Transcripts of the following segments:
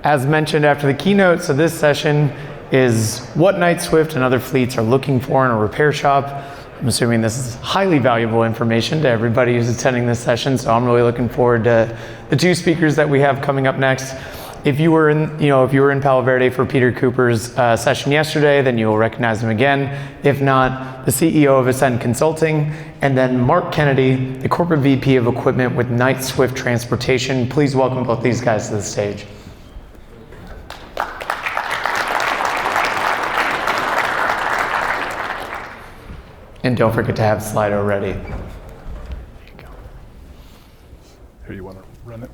As mentioned after the keynote, so this session is what Knight-Swift and other fleets are looking for in a repair shop. I'm assuming this is highly valuable information to everybody who's attending this session, so I'm really looking forward to the two speakers that we have coming up next. If you were in Palo Verde for Peter Cooper's session yesterday, then you will recognize him again. If not, the CEO of Ascend Consulting, and then Mark Kennedy, the Corporate VP of Equipment with Knight-Swift Transportation. Please welcome both these guys to the stage. And don't forget to have Slido ready. There you go. Here, you want to run it?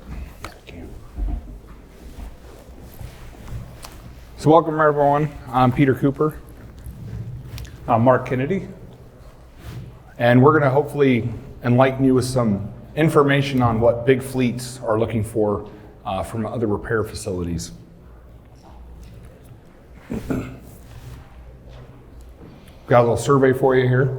So welcome everyone. I'm Peter Cooper. I'm Mark Kennedy. And we're going to hopefully enlighten you with some information on what big fleets are looking for from other repair facilities. Got a little survey for you here.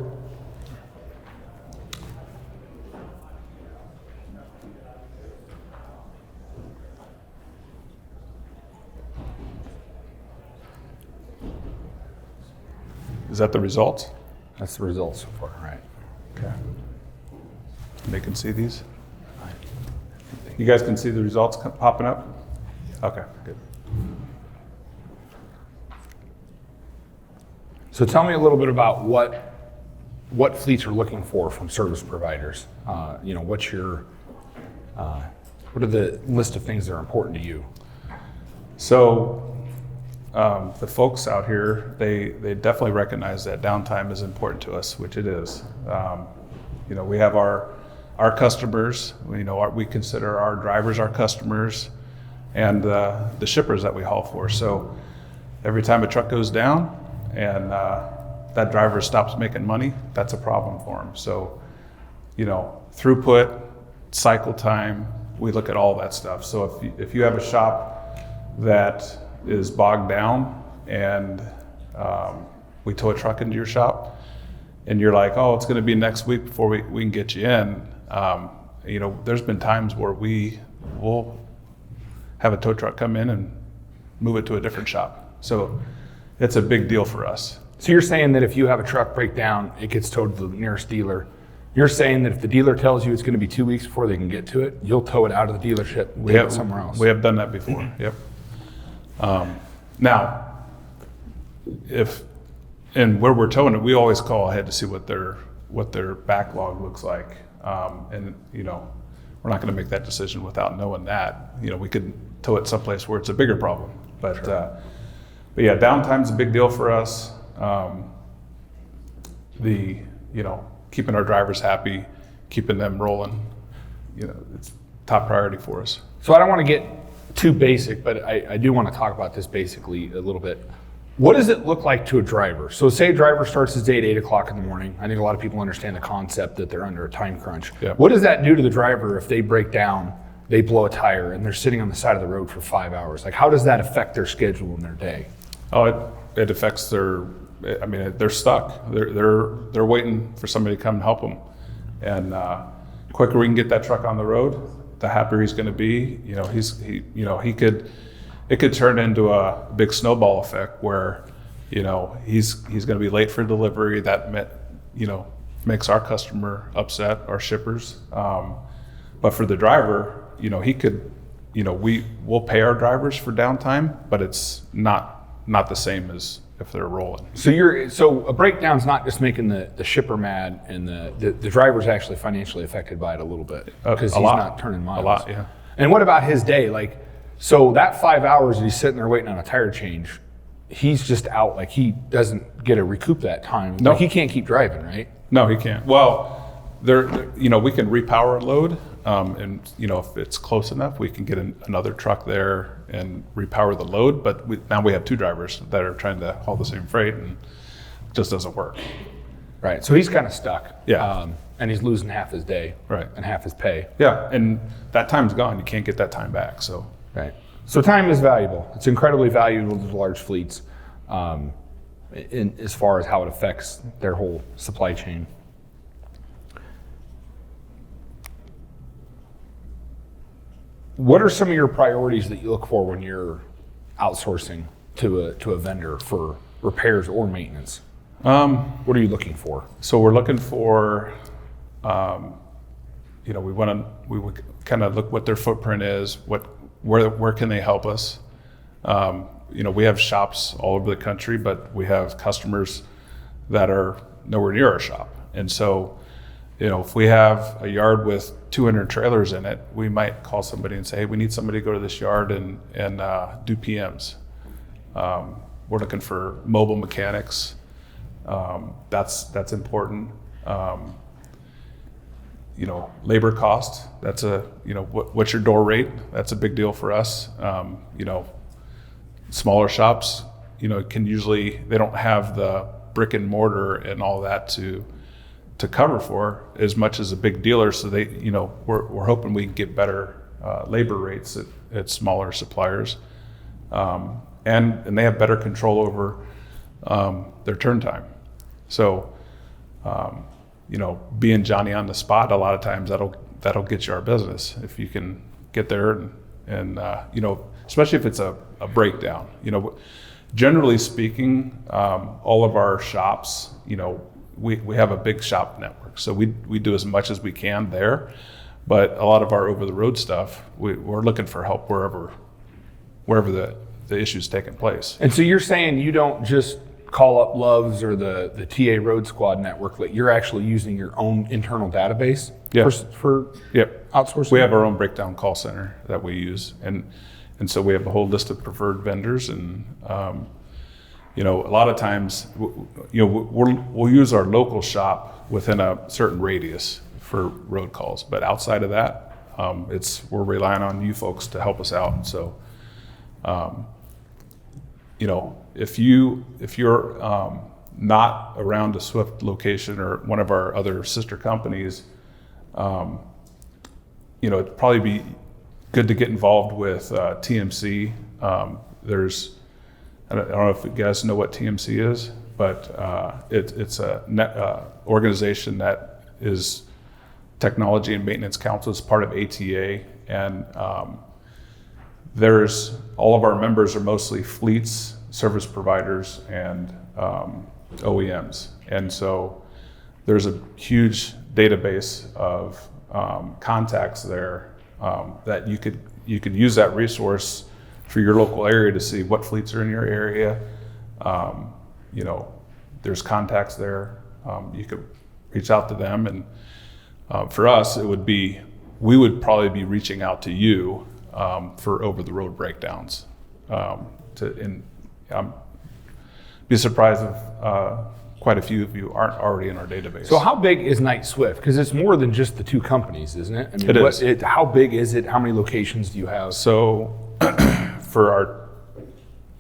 Is that the results? That's the results so far, right? Okay. They can see these? You guys can see the results popping up? Okay, good. So tell me a little bit about what fleets are looking for from service providers. What are the list of things that are important to you? So the folks out here, they definitely recognize that downtime is important to us, which it is. We have our customers. We consider our drivers our customers, and the shippers that we haul for. So every time a truck goes down and that driver stops making money, that's a problem for them. So throughput, cycle time, we look at all that stuff. So if you have a shop that is bogged down and we tow a truck into your shop and you're like, oh, it's going to be next week before we can get you in. There's been times where we will have a tow truck come in and move it to a different shop. So it's a big deal for us. So you're saying that if you have a truck break down, it gets towed to the nearest dealer. You're saying that if the dealer tells you it's going to be 2 weeks before they can get to it, you'll tow it out of the dealership and take it somewhere else. We have done that before, yep. Now, and where we're towing it, we always call ahead to see what their backlog looks like. We're not going to make that decision without knowing that. We could tow it someplace where it's a bigger problem. But yeah, downtime's a big deal for us. Keeping our drivers happy, keeping them rolling, it's top priority for us. So I don't want to get too basic, but I do want to talk about this basically a little bit. What does it look like to a driver? So say a driver starts his day at 8 o'clock in the morning. I think a lot of people understand the concept that they're under a time crunch. Yeah. What does that do to the driver if they break down, they blow a tire, and they're sitting on the side of the road for 5 hours? Like, how does that affect their schedule and their day? Oh, it affects they're stuck. They're waiting for somebody to come and help them. And quicker we can get that truck on the road, the happier he's going to be. It could turn into a big snowball effect where, he's going to be late for delivery. That makes our customer upset, our shippers. But for the driver, we'll pay our drivers for downtime, but it's not the same as if they're rolling. So a breakdown's not just making the shipper mad, and the driver's actually financially affected by it a little bit because he's not turning miles. A lot, yeah. And what about his day? So that 5 hours that he's sitting there waiting on a tire change, he's just out. He doesn't get to recoup that time. No, he can't keep driving, right? No, he can't. Well, we can repower a load, and if it's close enough, we can get another truck there and repower the load. But now we have two drivers that are trying to haul the same freight, and it just doesn't work. Right. So he's kind of stuck. Yeah. And he's losing half his day. Right. And half his pay. Yeah. And that time's gone. You can't get that time back. So. Right. So time is valuable. It's incredibly valuable to large fleets, as far as how it affects their whole supply chain. what are some of your priorities that you look for when you're outsourcing to a vendor for repairs or maintenance? What are you looking for? So we're looking for, we would kind of look what their footprint is, where can they help us? We have shops all over the country, but we have customers that are nowhere near our shop. And so, if we have a yard with 200 trailers in it, we might call somebody and say, hey, we need somebody to go to this yard and do PMs. We're looking for mobile mechanics. That's important. Labor cost, that's what's your door rate? That's a big deal for us. Smaller shops, they don't have the brick and mortar and all that to cover for as much as a big dealer. So they, we're hoping we can get better labor rates at smaller suppliers. And they have better control over their turn time. So, being Johnny on the spot, a lot of times that'll get you our business if you can get there and especially if it's a breakdown. Generally speaking, all of our shops, we have a big shop network, so we do as much as we can there. But a lot of our over the road stuff, we're looking for help wherever the issue's taking place. And so you're saying you don't just call up Love's or the TA Road Squad network, that you're actually using your own internal database for outsourcing? We have our own breakdown call center that we use, and so we have a whole list of preferred vendors, and a lot of times we'll use our local shop within a certain radius for road calls, but outside of that, we're relying on you folks to help us out. So if you're not around a Swift location or one of our other sister companies, it'd probably be good to get involved with TMC. I don't know if you guys know what TMC is, but it's a organization that is Technology and Maintenance Council. It's part of ATA, and all of our members are mostly fleets, service providers, and OEMs. And so there's a huge database of contacts there that you could use that resource for your local area to see what fleets are in your area. There's contacts there. You could reach out to them, and for us, we would probably be reaching out to you for over the road breakdowns. I'm be surprised if quite a few of you aren't already in our database. So how big is Knight Swift? Because it's more than just the two companies, isn't it? I mean, it is. How big is it? How many locations do you have? So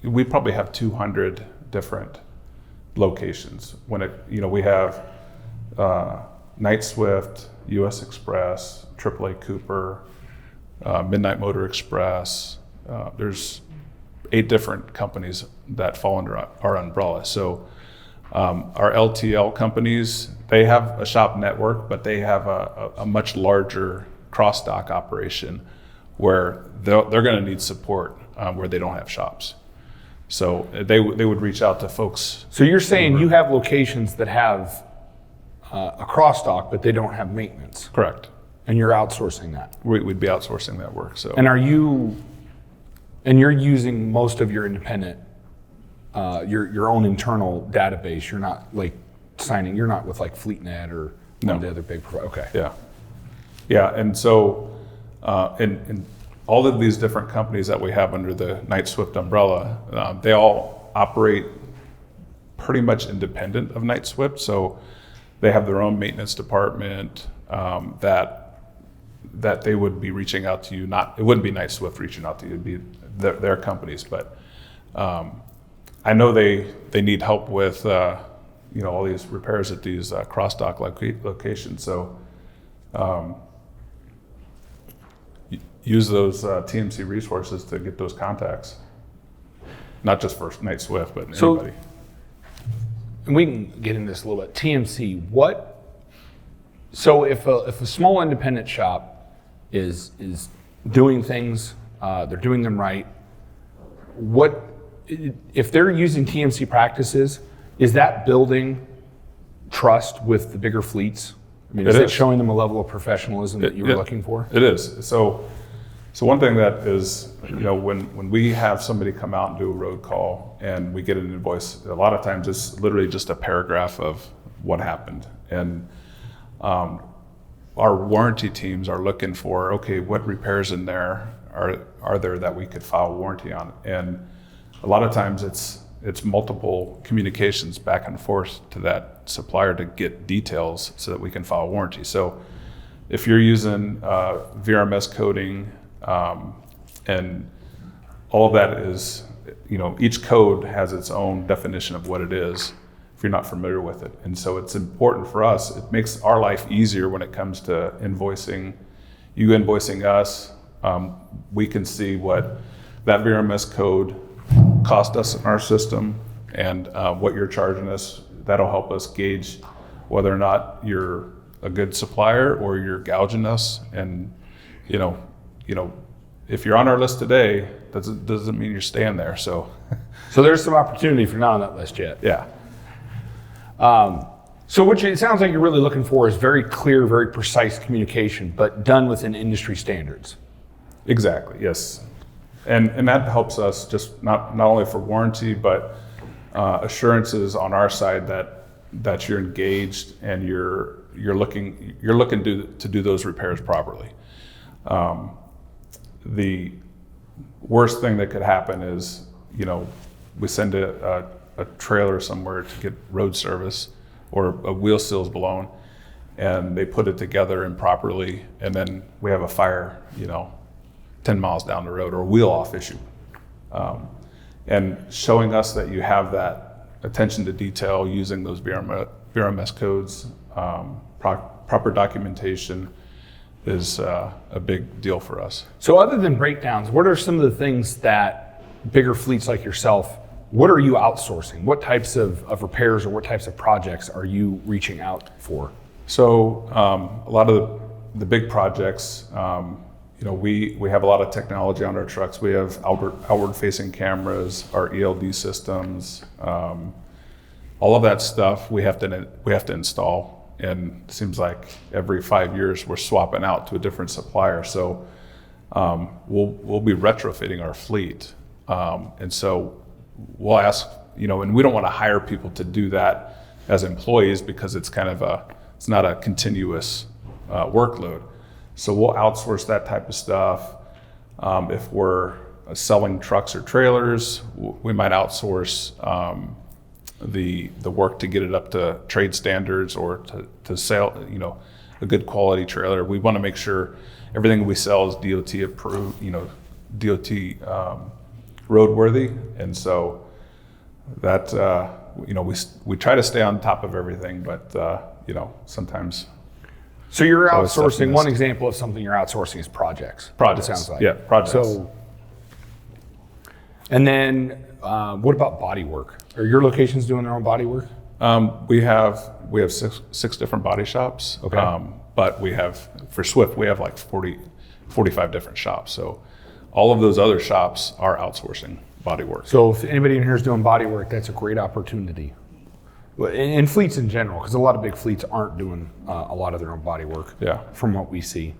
we probably have 200 different locations. We have Knight Swift, US Express, AAA Cooper, Midnight Motor Express. There's 8 different companies that fall under our umbrella. So our LTL companies, they have a shop network, but they have a much larger cross-dock operation where they're going to need support where they don't have shops. So they would reach out to folks. So you're saying you have locations that have a cross-dock, but they don't have maintenance. Correct. And you're outsourcing that. We'd be outsourcing that work. So. And you're using most of your independent, your own internal database. You're not you're not with like FleetNet or one of the other big providers. Okay. Yeah. And so, in all of these different companies that we have under the Knight Swift umbrella, they all operate pretty much independent of Knight Swift. So they have their own maintenance department that they would be reaching out to you. It wouldn't be Knight Swift reaching out to you. It'd be their companies. But I know they need help with all these repairs at these cross-dock locations. So use those TMC resources to get those contacts. Not just for Knight Swift, but anybody. And we can get into this a little bit. TMC, so if a small independent shop is doing things, they're doing them right. What if they're using TMC practices? Is that building trust with the bigger fleets? I mean, is it showing them a level of professionalism that you were looking for? It is. So one thing that is, when we have somebody come out and do a road call and we get an invoice, a lot of times it's literally just a paragraph of what happened. And our warranty teams are looking for, okay, what repairs in there are there that we could file warranty on? And a lot of times it's multiple communications back and forth to that supplier to get details so that we can file warranty. So if you're using VRMS coding, and all of that is, each code has its own definition of what it is if you're not familiar with it. And so it's important for us. It makes our life easier when it comes to invoicing, you invoicing us. We can see what that VRMS code cost us in our system and what you're charging us. That'll help us gauge whether or not you're a good supplier or you're gouging us. And, if you're on our list today, doesn't mean you're staying there. So there's some opportunity if you're not on that list yet. Yeah. So what it sounds like you're really looking for is very clear, very precise communication, but done within industry standards. Exactly. Yes. And that helps us just not only for warranty, but assurances on our side that you're engaged and you're looking to do those repairs properly. The worst thing that could happen is, we send a trailer somewhere to get road service or a wheel seal's blown and they put it together improperly and then we have a fire, 10 miles down the road or a wheel off issue. And showing us that you have that attention to detail using those VRMS codes, proper documentation, is a big deal for us. So other than breakdowns, what are some of the things that bigger fleets like yourself, what are you outsourcing? What types of repairs or what types of projects are you reaching out for? So a lot of the big projects, we have a lot of technology on our trucks. We have outward facing cameras, our ELD systems, all of that stuff we have to install. And it seems like every 5 years we're swapping out to a different supplier. So we'll be retrofitting our fleet. And so we'll ask, and we don't want to hire people to do that as employees because it's it's not a continuous workload. So we'll outsource that type of stuff. If we're selling trucks or trailers, we might outsource the work to get it up to trade standards or to sell, a good quality trailer. We want to make sure everything we sell is DOT approved, DOT roadworthy. And so that, we try to stay on top of everything, but, sometimes. So you're outsourcing, one example of something you're outsourcing is projects. Projects, it sounds like. Yeah, projects. So, and then what about body work? Are your locations doing their own body work? We have six different body shops. Okay. But for Swift, we have like 45 different shops. So all of those other shops are outsourcing body work. So if anybody in here is doing body work, that's a great opportunity. In fleets in general, because a lot of big fleets aren't doing a lot of their own body work. Yeah. From what we see.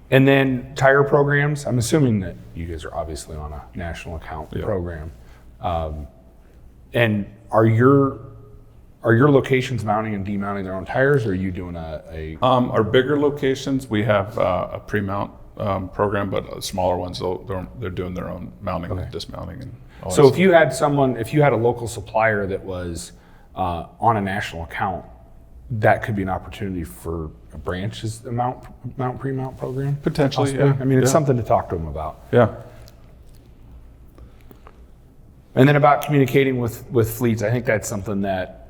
And then tire programs, I'm assuming that you guys are obviously on a national account program. And are your locations mounting and demounting their own tires, or are you doing our bigger locations, we have a pre-mount program, but smaller ones, they're doing their own mounting and dismounting. And all so that if you had a local supplier that was on a national account, that could be an opportunity for a branch's mount pre-mount program? Potentially, possibly? yeah. I mean, it's something to talk to them about. Yeah. And then about communicating with fleets, I think that's something that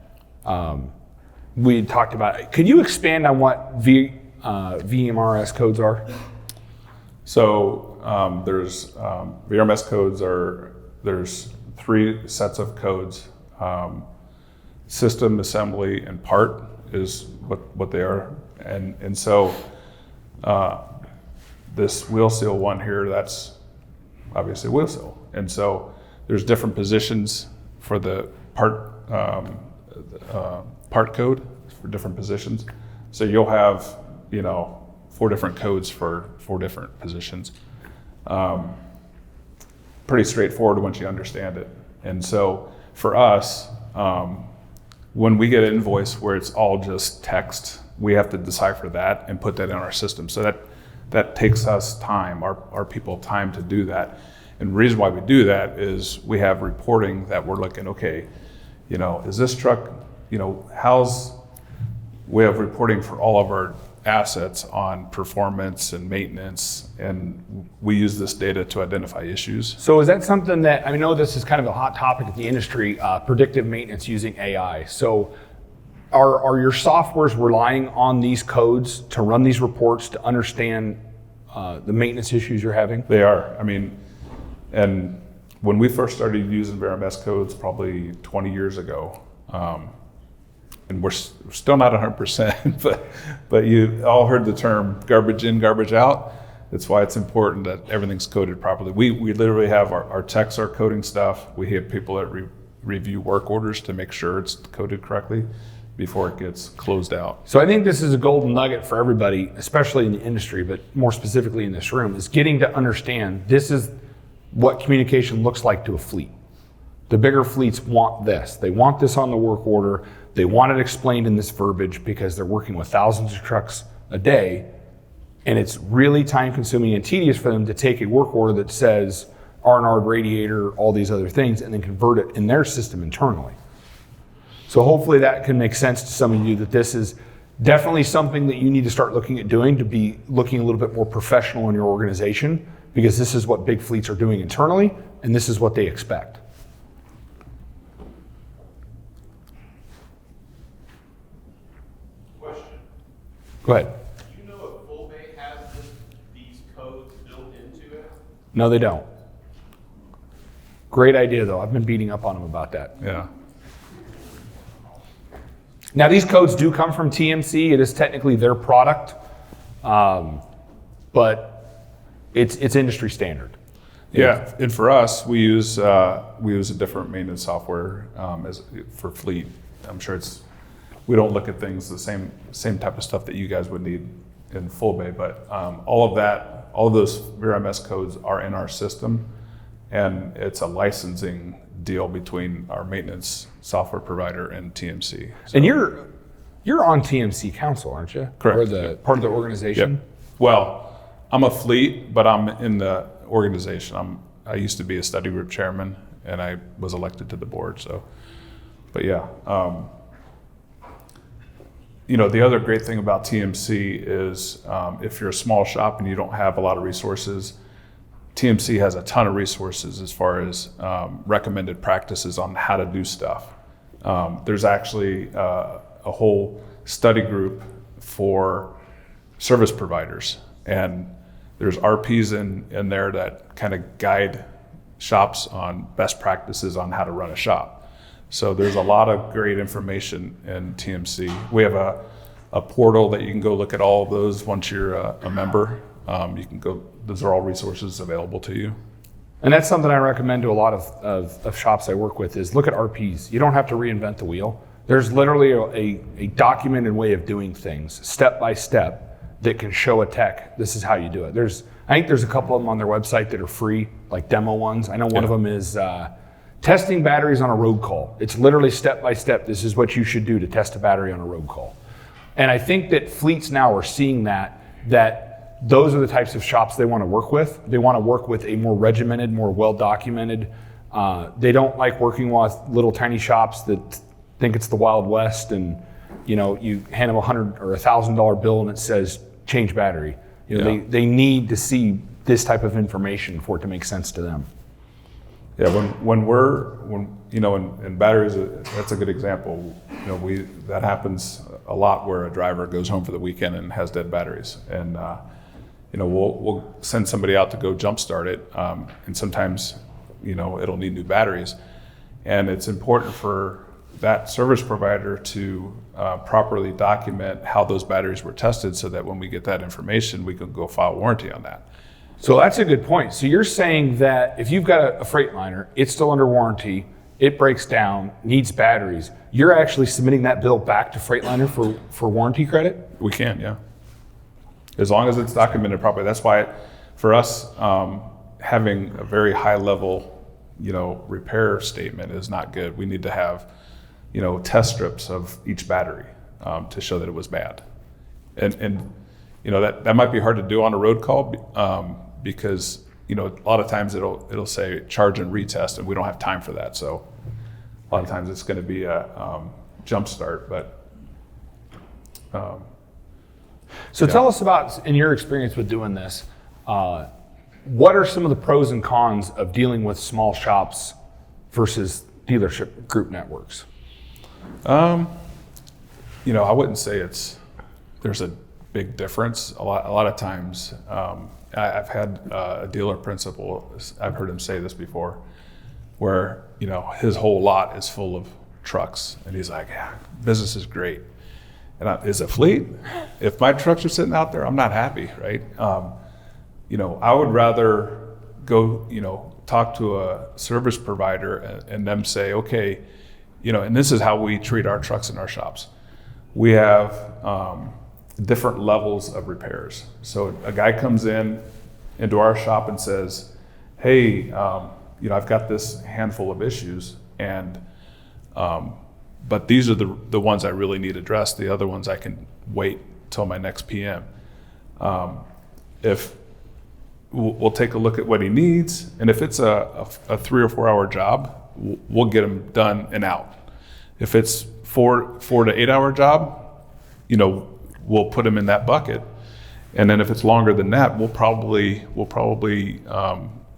we talked about. Could you expand on what VMRS codes are? So there's VRMS codes there's 3 sets of codes. System, assembly, and part is what they are. And so This wheel seal one here, that's obviously wheel seal. And so there's different positions for the part code for different positions. So you'll have, 4 different codes for 4 different positions. Pretty straightforward once you understand it. And so for us, when we get an invoice where it's all just text, we have to decipher that and put that in our system. So that takes us time, our people time to do that. And the reason why we do that is we have reporting that we're looking, okay, is this truck, we have reporting for all of our assets on performance and maintenance, and we use this data to identify issues. So is that something that, I know this is kind of a hot topic in the industry, predictive maintenance using AI. So are your softwares relying on these codes to run these reports to understand the maintenance issues you're having? They are. And when we first started using VeraMS codes probably 20 years ago, and we're still not 100%, but you all heard the term garbage in, garbage out. That's why it's important that everything's coded properly. We literally have our techs are coding stuff. We have people that review work orders to make sure it's coded correctly before it gets closed out. So I think this is a golden nugget for everybody, especially in the industry, but more specifically in this room, is getting to understand this is what communication looks like to a fleet. The bigger fleets want this. They want this on the work order. They want it explained in this verbiage because they're working with thousands of trucks a day, and it's really time consuming and tedious for them to take a work order that says R&R radiator, all these other things, and then convert it in their system internally. So hopefully that can make sense to some of you that this is definitely something that you need to start looking at doing to be looking a little bit more professional in your organization, because this is what big fleets are doing internally, and this is what they expect. Go ahead. Do you know if Full Bay has these codes built into it? No, they don't. Great idea, though. I've been beating up on them about that. Yeah. Now, these codes do come from TMC. It is technically their product, but it's industry standard. Yeah, and for us, we use a different maintenance software for fleet. I'm sure we don't look at things the same type of stuff that you guys would need in Full Bay, but all of those VeraMS codes are in our system, and it's a licensing deal between our maintenance software provider and TMC. So, And you're on TMC council, aren't you? Correct. Or the part of the organization? Yep. Well, I'm a fleet, but I'm in the organization. I used to be a study group chairman, and I was elected to the board. So, but yeah. The other great thing about TMC is if you're a small shop and you don't have a lot of resources, TMC has a ton of resources as far as recommended practices on how to do stuff. There's actually a whole study group for service providers, and there's RPs in there that kind of guide shops on best practices on how to run a shop. So there's a lot of great information in TMC. We have a portal that you can go look at all of those once you're a member. You can go, those are all resources available to you. And that's something I recommend to a lot of shops I work with is look at RPs. You don't have to reinvent the wheel. There's literally a documented way of doing things, step by step, that can show a tech, this is how you do it. I think there's a couple of them on their website that are free, like demo ones. I know one of them is testing batteries on a road call. It's literally step by step. This is what you should do to test a battery on a road call. And I think that fleets now are seeing that those are the types of shops they want to work with. They want to work with a more regimented, more well-documented. They don't like working with little tiny shops that think it's the Wild West and you hand them $100 or $1,000 bill and it says change battery. They need to see this type of information for it to make sense to them. Yeah, in batteries, that's a good example. That happens a lot where a driver goes home for the weekend and has dead batteries, and we'll send somebody out to go jumpstart it, and sometimes it'll need new batteries, and it's important for that service provider to properly document how those batteries were tested so that when we get that information, we can go file warranty on that. So that's a good point. So you're saying that if you've got a Freightliner, it's still under warranty, it breaks down, needs batteries, you're actually submitting that bill back to Freightliner for warranty credit? We can, yeah. As long as it's documented properly. That's why for us, having a very high level, repair statement is not good. We need to have, test strips of each battery to show that it was bad. And that might be hard to do on a road call because, a lot of times it'll say charge and retest, and we don't have time for that. So a lot of times it's going to be a jump start, but So tell us about, in your experience with doing this, what are some of the pros and cons of dealing with small shops versus dealership group networks? I wouldn't say there's a big difference. A lot of times, I've had a dealer principal, I've heard him say this before, where, his whole lot is full of trucks. And he's like, yeah, business is great. And is it fleet? If my trucks are sitting out there, I'm not happy, right? I would rather go, talk to a service provider and them say, okay, and this is how we treat our trucks in our shops. We have different levels of repairs. So a guy comes into our shop and says, hey, I've got this handful of issues, and but these are the ones I really need addressed. The other ones I can wait till my next PM. If we'll take a look at what he needs, and if it's a 3 or 4 hour job, we'll get him done and out. If it's 4 to 8 hour job, we'll put him in that bucket. And then if it's longer than that, we'll probably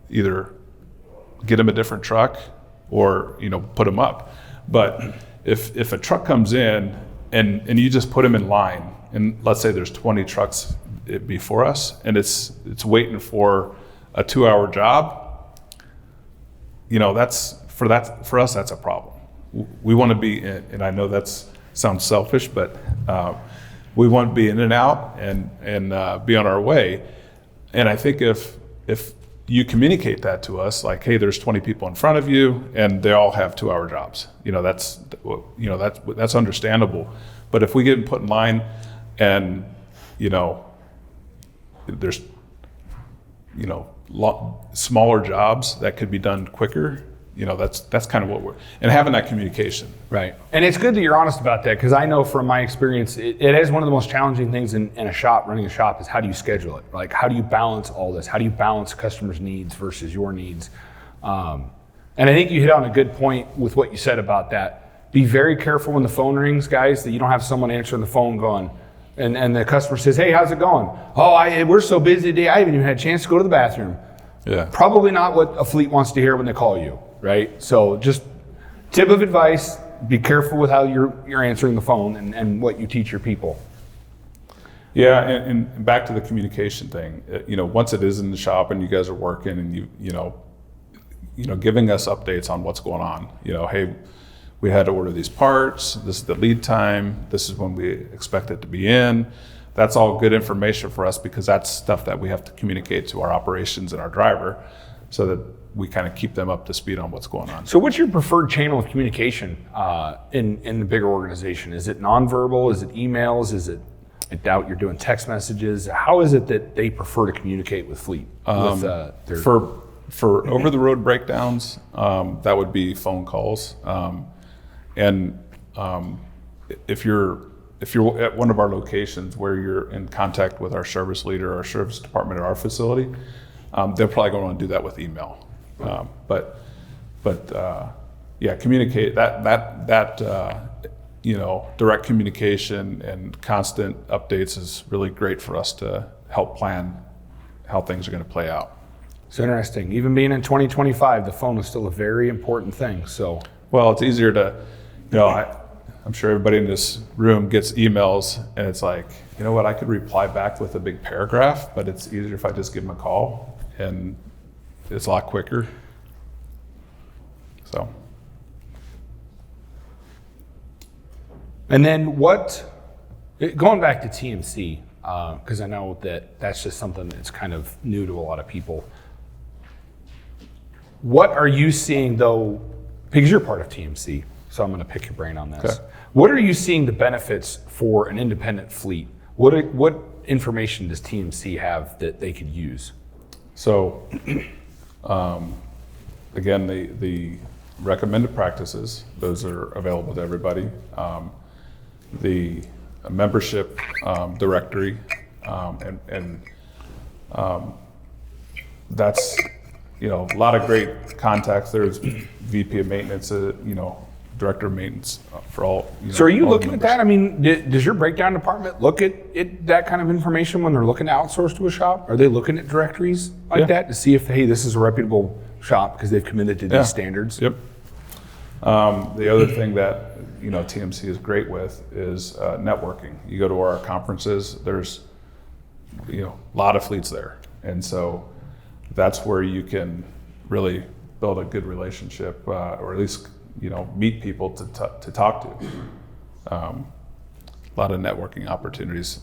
either get him a different truck or put him up. But if a truck comes in and you just put him in line, and let's say there's 20 trucks before us, and it's waiting for a 2 hour job, for us that's a problem. We want to be in, and I know sounds selfish, but we want to be in and out and be on our way. And I think if you communicate that to us, like, hey, there's 20 people in front of you and they all have 2 hour jobs, that's understandable. But if we get put in line and there's smaller jobs that could be done quicker, that's kind of what we're, and having that communication. Right. And it's good that you're honest about that, because I know from my experience, it is one of the most challenging things in a shop, running a shop, is how do you schedule it? Like, how do you balance all this? How do you balance customers' needs versus your needs? And I think you hit on a good point with what you said about that. Be very careful when the phone rings, guys, that you don't have someone answering the phone going, and the customer says, hey, how's it going? Oh, we're so busy today, I haven't even had a chance to go to the bathroom. Yeah. Probably not what a fleet wants to hear when they call you, right? So just tip of advice, be careful with how you're answering the phone and what you teach your people. Yeah, and back to the communication thing. Once it is in the shop and you guys are working and giving us updates on what's going on. Hey, we had to order these parts. This is the lead time. This is when we expect it to be in. That's all good information for us, because that's stuff that we have to communicate to our operations and our driver, so that we kind of keep them up to speed on what's going on. So what's your preferred channel of communication in the bigger organization? Is it nonverbal? Is it emails? Is it, I doubt you're doing text messages. How is it that they prefer to communicate with fleet? For over the road breakdowns, that would be phone calls. If you're at one of our locations where you're in contact with our service leader or service department at our facility, they're probably going to want to do that with email. Communicate that direct communication and constant updates is really great for us to help plan how things are going to play out. It's interesting. Even being in 2025, the phone is still a very important thing. So, well, it's easier to, I'm sure everybody in this room gets emails, and it's like, I could reply back with a big paragraph, but it's easier if I just give them a call, and it's a lot quicker. So. And then going back to TMC, because I know that's just something that's kind of new to a lot of people. What are you seeing though, because you're part of TMC, so I'm going to pick your brain on this. Okay. What are you seeing the benefits for an independent fleet? What information does TMC have that they could use? So, again, the recommended practices, those are available to everybody. The membership directory, and that's, a lot of great contacts. There's VP of maintenance, director of maintenance for all. So are you all looking at that? I mean, does your breakdown department look at that kind of information when they're looking to outsource to a shop? Are they looking at directories like that to see if, hey, this is a reputable shop because they've committed to these standards? Yep. The other thing that TMC is great with is networking. You go to our conferences, there's a lot of fleets there, and so that's where you can really build a good relationship, or at least meet people to talk to. A lot of networking opportunities.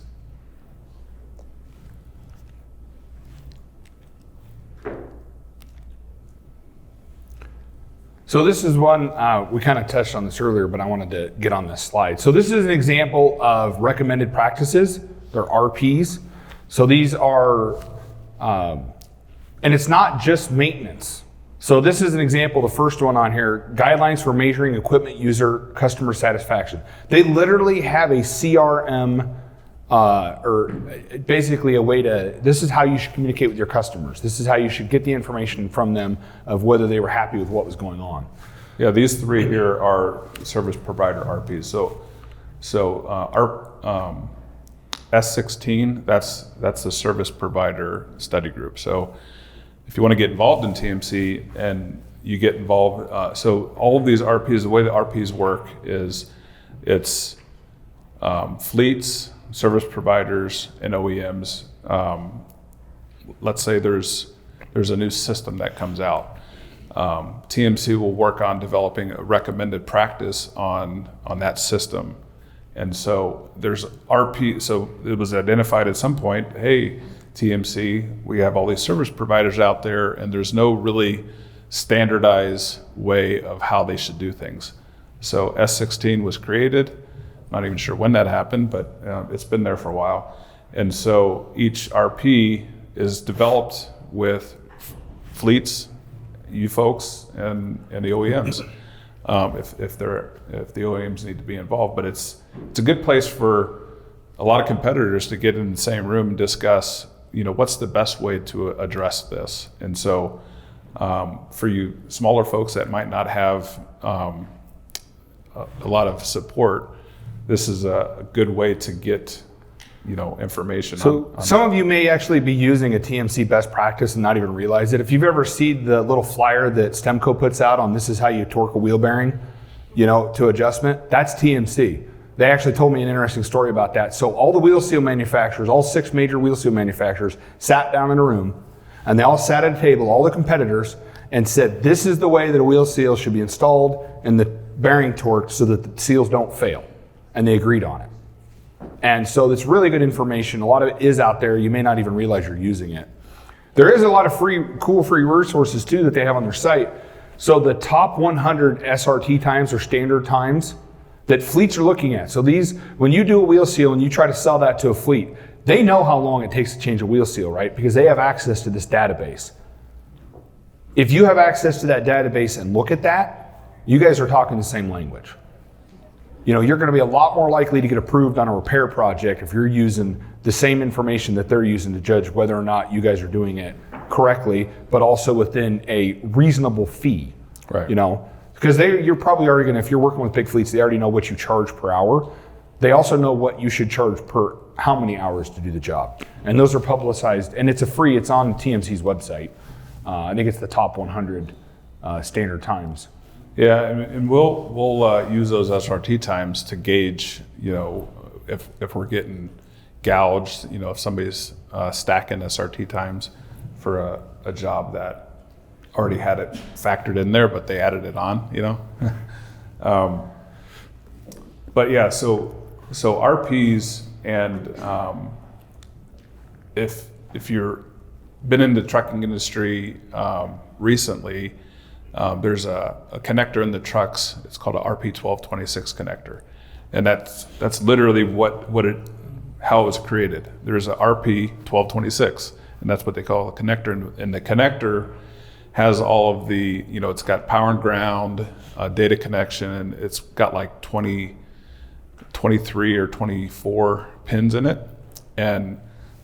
So this is one, we kind of touched on this earlier, but I wanted to get on this slide. So this is an example of recommended practices. They're RPs. So these are, and it's not just maintenance. So this is an example, the first one on here, guidelines for measuring equipment user customer satisfaction. They literally have a CRM, or basically a way this is how you should communicate with your customers. This is how you should get the information from them of whether they were happy with what was going on. Yeah, these three here are service provider RPs. So our S16, that's the service provider study group. So if you want to get involved in TMC and you get involved, so all of these RPs, the way the RPs work is it's fleets, service providers, and OEMs. Let's say there's a new system that comes out. TMC will work on developing a recommended practice on that system. And so there's RP, so it was identified at some point, hey, TMC, we have all these service providers out there and there's no really standardized way of how they should do things. So S16 was created. Not even sure when that happened, but it's been there for a while. And so each RP is developed with fleets, you folks, and the OEMs, if the OEMs need to be involved. But it's a good place for a lot of competitors to get in the same room and discuss, what's the best way to address this. And so for you smaller folks that might not have a lot of support, this is a good way to get, information. So some of you may actually be using a TMC best practice and not even realize it. If you've ever seen the little flyer that Stemco puts out on this is how you torque a wheel bearing, to adjustment, that's TMC. They actually told me an interesting story about that. So all the wheel seal manufacturers, all 6 major wheel seal manufacturers sat down in a room and they all sat at a table, all the competitors, and said, this is the way that a wheel seal should be installed and the bearing torqued so that the seals don't fail. And they agreed on it. And so it's really good information. A lot of it is out there. You may not even realize you're using it. There is a lot of cool free resources too that they have on their site. So the top 100 SRT times or standard times that fleets are looking at. So these, when you do a wheel seal and you try to sell that to a fleet, they know how long it takes to change a wheel seal, right? Because they have access to this database. If you have access to that database and look at that, you guys are talking the same language. You're going to be a lot more likely to get approved on a repair project if you're using the same information that they're using to judge whether or not you guys are doing it correctly, but also within a reasonable fee. Right. Because you're probably already going to, if you're working with big fleets, they already know what you charge per hour. They also know what you should charge per how many hours to do the job. And those are publicized, and it's it's on TMC's website. I think it's the top 100 standard times. Yeah, and we'll use those SRT times to gauge, if we're getting gouged, if somebody's stacking SRT times for a job that already had it factored in there, but they added it on, But yeah, so RPs, and if you're been in the trucking industry recently, there's a connector in the trucks. It's called a RP1226 connector, and that's literally how it was created. There's a RP1226, and that's what they call a connector. And the connector has all of the, it's got power and ground, data connection, and it's got like 23 or 24 pins in it. And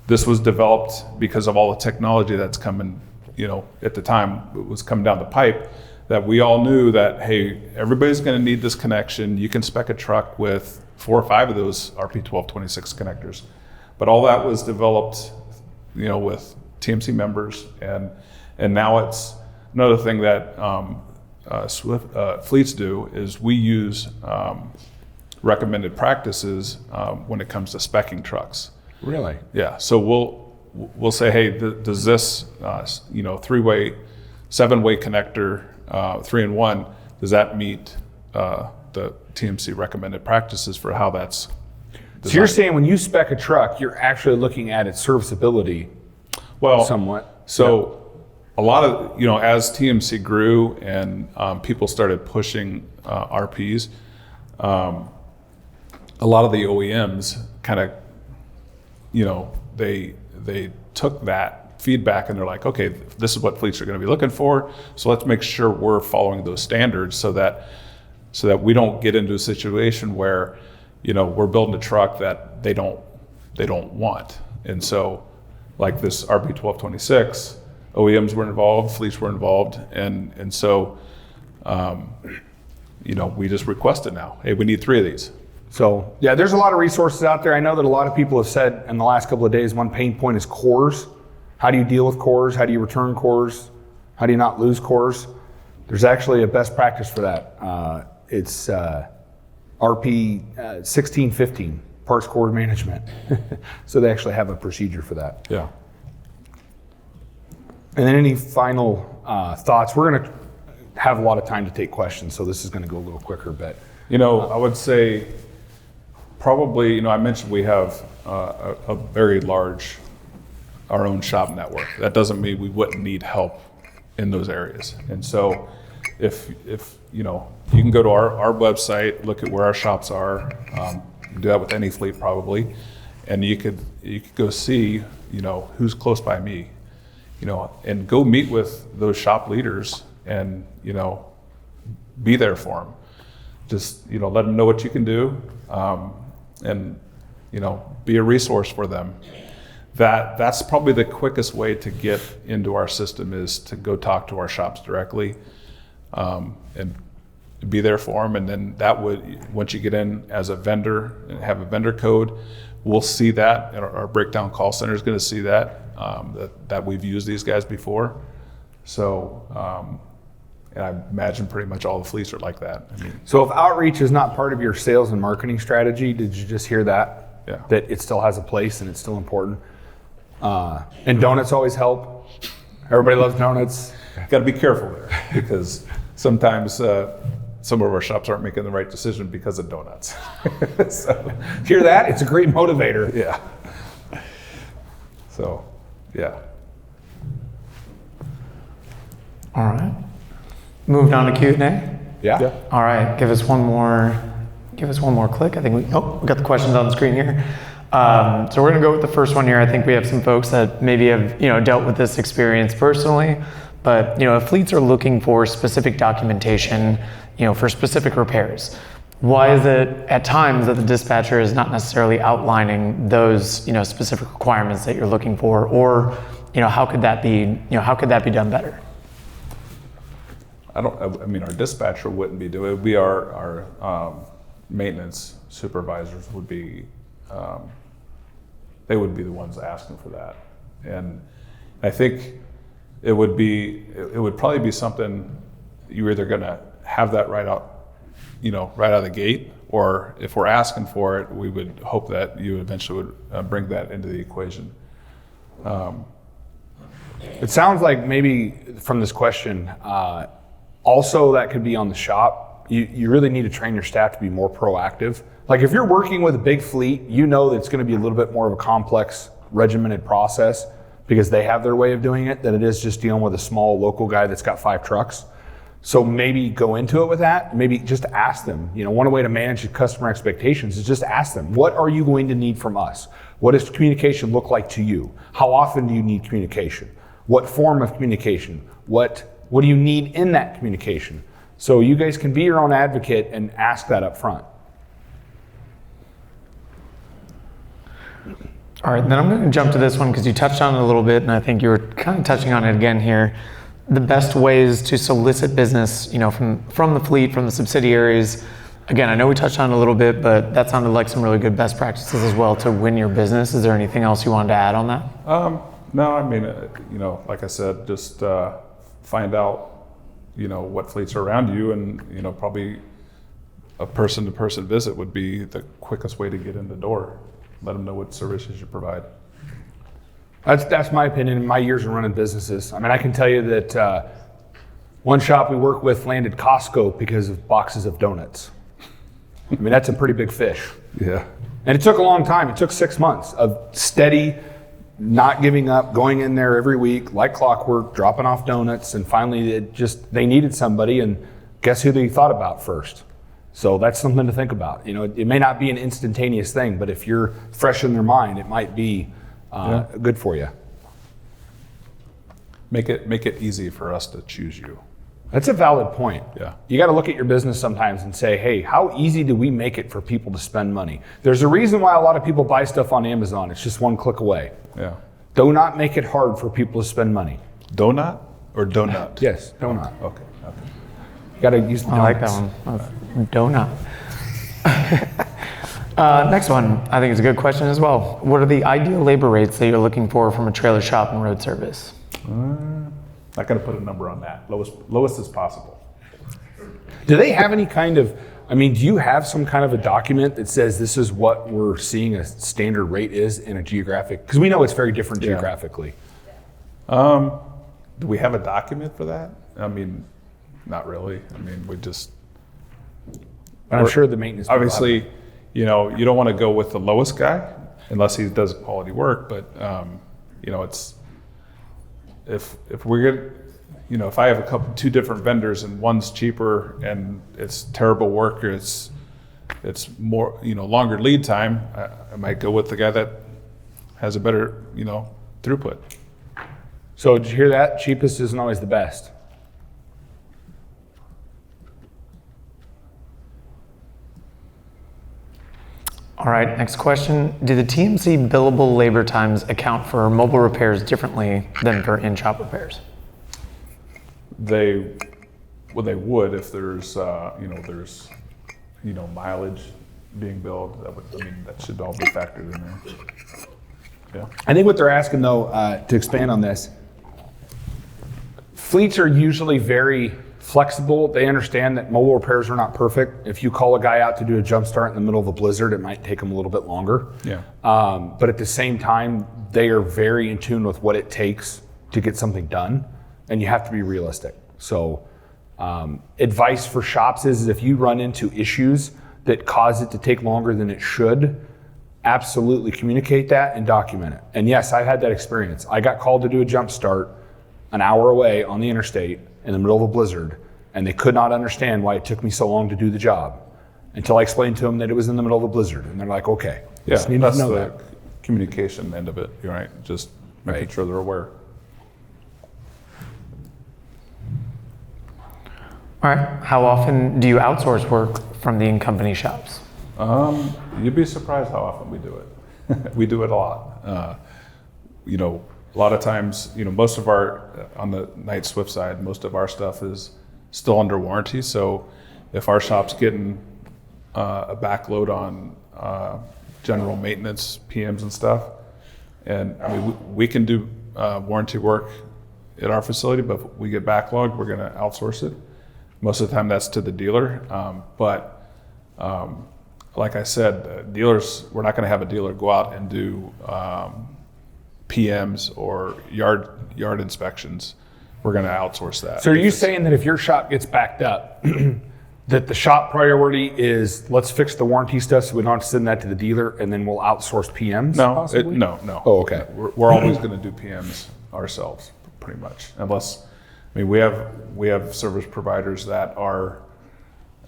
this was developed because of all the technology that's coming, at the time it was coming down the pipe, that we all knew that, hey, everybody's going to need this connection. You can spec a truck with 4 or 5 of those RP1226 connectors. But all that was developed, with TMC members, and now it's another thing that fleets do is we use recommended practices when it comes to speccing trucks. Really? Yeah. So we'll say, hey, does this 3-way, 7-way connector, 3-in-1, does that meet the TMC recommended practices for how that's designed? So you're saying when you spec a truck, you're actually looking at its serviceability, somewhat. So a lot of, as TMC grew and people started pushing RPs, a lot of the OEMs kind of, they took that feedback and they're like, okay, this is what fleets are going to be looking for. So let's make sure we're following those standards so that we don't get into a situation where, we're building a truck that they don't want. And so like this RP1226, OEMs were involved, fleets were involved. And so, we just requested now, hey, we need 3 of these. So yeah, there's a lot of resources out there. I know that a lot of people have said in the last couple of days, one pain point is cores. How do you deal with cores? How do you return cores? How do you not lose cores? There's actually a best practice for that. It's RP 1615, parts core management. So they actually have a procedure for that. Yeah. And then any final thoughts? We're going to have a lot of time to take questions, so this is going to go a little quicker. But I would say probably, I mentioned we have a very large, our own shop network. That doesn't mean we wouldn't need help in those areas. And so if you can go to our website, look at where our shops are, do that with any fleet probably, and you could go see, who's close by me, and go meet with those shop leaders and, be there for them. Just, let them know what you can do, and, be a resource for them. That's probably the quickest way to get into our system, is to go talk to our shops directly, and be there for them. And then that would, once you get in as a vendor and have a vendor code, we'll see that, and our breakdown call center is going to see that, that we've used these guys before. So, and I imagine pretty much all the fleets are like that. So if outreach is not part of your sales and marketing strategy, did you just hear that? Yeah. That it still has a place and it's still important. And donuts always help. Everybody loves donuts. Got to be careful there, because sometimes some of our shops aren't making the right decision because of donuts. So, hear that? It's a great motivator. Yeah. So, yeah. All right. Moving on to Q&A. Yeah. All right. Give us one more click. I think we got the questions on the screen here. So we're going to go with the first one here. I think we have some folks that maybe have dealt with this experience personally, but if fleets are looking for specific documentation, for specific repairs, why is it at times that the dispatcher is not necessarily outlining those specific requirements that you're looking for, or how could that be done better? Our dispatcher wouldn't be doing it. We our maintenance supervisors would be, they would be the ones asking for that. And I think it would probably be something you're either going to have that right out of the gate, or if we're asking for it, we would hope that you eventually would bring that into the equation. It sounds like maybe from this question, also that could be on the shop. You really need to train your staff to be more proactive. Like if you're working with a big fleet, you know that it's going to be a little bit more of a complex, regimented process because they have their way of doing it than it is just dealing with a small local guy that's got 5 trucks. So maybe go into it with that. Maybe just ask them. One way to manage customer expectations is just ask them, what are you going to need from us? What does communication look like to you? How often do you need communication? What form of communication? What do you need in that communication? So you guys can be your own advocate and ask that up front. All right, then I'm going to jump to this one because you touched on it a little bit, and I think you were kind of touching on it again here. The best ways to solicit business, from the fleet, from the subsidiaries. Again, I know we touched on it a little bit, but that sounded like some really good best practices as well to win your business. Is there anything else you wanted to add on that? No, I mean, like I said, just find out, what fleets are around you, and probably a person-to-person visit would be the quickest way to get in the door. Let them know what services you provide. That's my opinion in my years of running businesses. I mean, I can tell you that one shop we work with landed Costco because of boxes of donuts. I mean, that's a pretty big fish. Yeah. And it took a long time. It took 6 months of steady, not giving up, going in there every week, like clockwork, dropping off donuts. And finally, they needed somebody. And guess who they thought about first? So that's something to think about. It may not be an instantaneous thing, but if you're fresh in their mind, it might be good for you. Make it easy for us to choose you. That's a valid point. Yeah. You got to look at your business sometimes and say, hey, how easy do we make it for people to spend money? There's a reason why a lot of people buy stuff on Amazon. It's just one click away. Yeah. Do not make it hard for people to spend money. Donut or donut? Yes, donut. Okay. You got to use the donuts. I like that one. Donut. Next one, I think is a good question as well. What are the ideal labor rates that you're looking for from a trailer shop and road service? Not going to put a number on that. Lowest as possible. Do they have any kind of, do you have some kind of a document that says this is what we're seeing a standard rate is in a geographic? Because we know it's very different geographically. Do we have a document for that? Not really. We just... But I'm sure the maintenance... Obviously, you don't want to go with the lowest guy unless he does quality work, but, it's... If we're good, if I have 2 different vendors and one's cheaper and it's terrible work, or it's more, longer lead time, I might go with the guy that has a better, throughput. So did you hear that? Cheapest isn't always the best. All right, next question. Do the TMC billable labor times account for mobile repairs differently than for in-shop repairs? They would if there's, mileage being billed. That should all be factored in there. Yeah. I think what they're asking though, to expand on this, fleets are usually very flexible. They understand that mobile repairs are not perfect. If you call a guy out to do a jump start in the middle of a blizzard, it might take him a little bit longer. Yeah. But at the same time, they are very in tune with what it takes to get something done, and you have to be realistic. So advice for shops is if you run into issues that cause it to take longer than it should, absolutely communicate that and document it. And yes, I've had that experience. I got called to do a jump start an hour away on the interstate in the middle of a blizzard, and they could not understand why it took me so long to do the job until I explained to them that it was in the middle of a blizzard. And they're like, okay. Yeah, just need that's to know the that. communication end of it, you're right? Just making sure they're aware. All right, how often do you outsource work from the in-company shops? You'd be surprised how often we do it. We do it a lot. A lot of times, most of our, on the Knight Swift side, most of our stuff is still under warranty. So if our shop's getting a backload on general maintenance, PMs and stuff, and we can do warranty work at our facility, but if we get backlogged, we're gonna outsource it. Most of the time that's to the dealer. But like I said, dealers, we're not gonna have a dealer go out and do PMs or yard inspections. We're going to outsource that. So are you saying that if your shop gets backed up, that the shop priority is let's fix the warranty stuff so we don't have to send that to the dealer and then we'll outsource PMs? Possibly? No. Oh, okay. We're always going to do PMs ourselves, pretty much, unless, I mean, we have service providers that are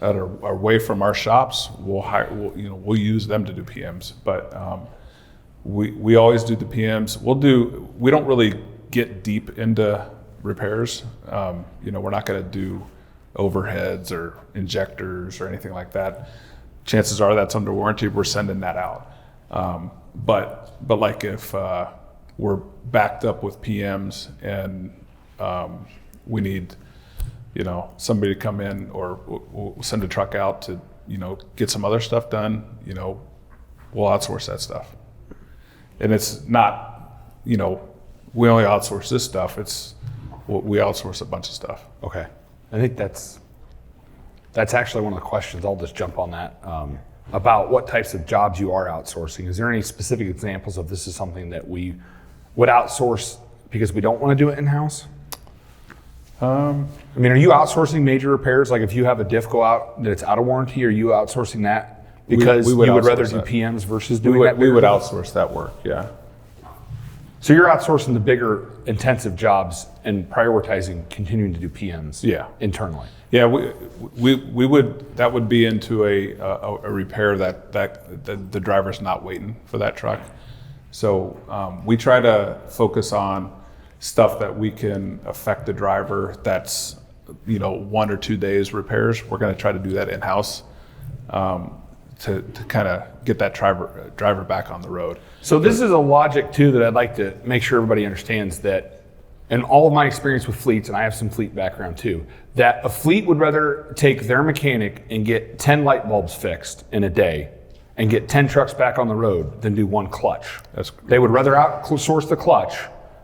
away from our shops. We'll use them to do PMs, but we always do the PMs. We don't really get deep into repairs. We're not going to do overheads or injectors or anything like that. Chances are that's under warranty. We're sending that out. But like if we're backed up with PMs and we need somebody to come in, or we'll send a truck out to get some other stuff done, we'll outsource that stuff. And it's not we only outsource this stuff. We outsource a bunch of stuff. Okay. I think that's actually one of the questions. I'll just jump on that. About what types of jobs you are outsourcing. Is there any specific examples of this is something that we would outsource because we don't want to do it in-house? I mean, are you outsourcing major repairs? Like if you have a diff go out that's out of warranty, are you outsourcing that because you would rather do PMs versus doing that? We would outsource that work, yeah. So you're outsourcing the bigger intensive jobs and prioritizing continuing to do PMs internally. Yeah, we would, that would be into a repair that the driver's not waiting for that truck. So we try to focus on stuff that we can affect the driver that's 1 or 2 days repairs. We're going to try to do that in-house to kind of get that driver back on the road. So this is a logic too that I'd like to make sure everybody understands, that in all of my experience with fleets, and I have some fleet background too, that a fleet would rather take their mechanic and get 10 light bulbs fixed in a day and get 10 trucks back on the road than do one clutch. They would rather outsource the clutch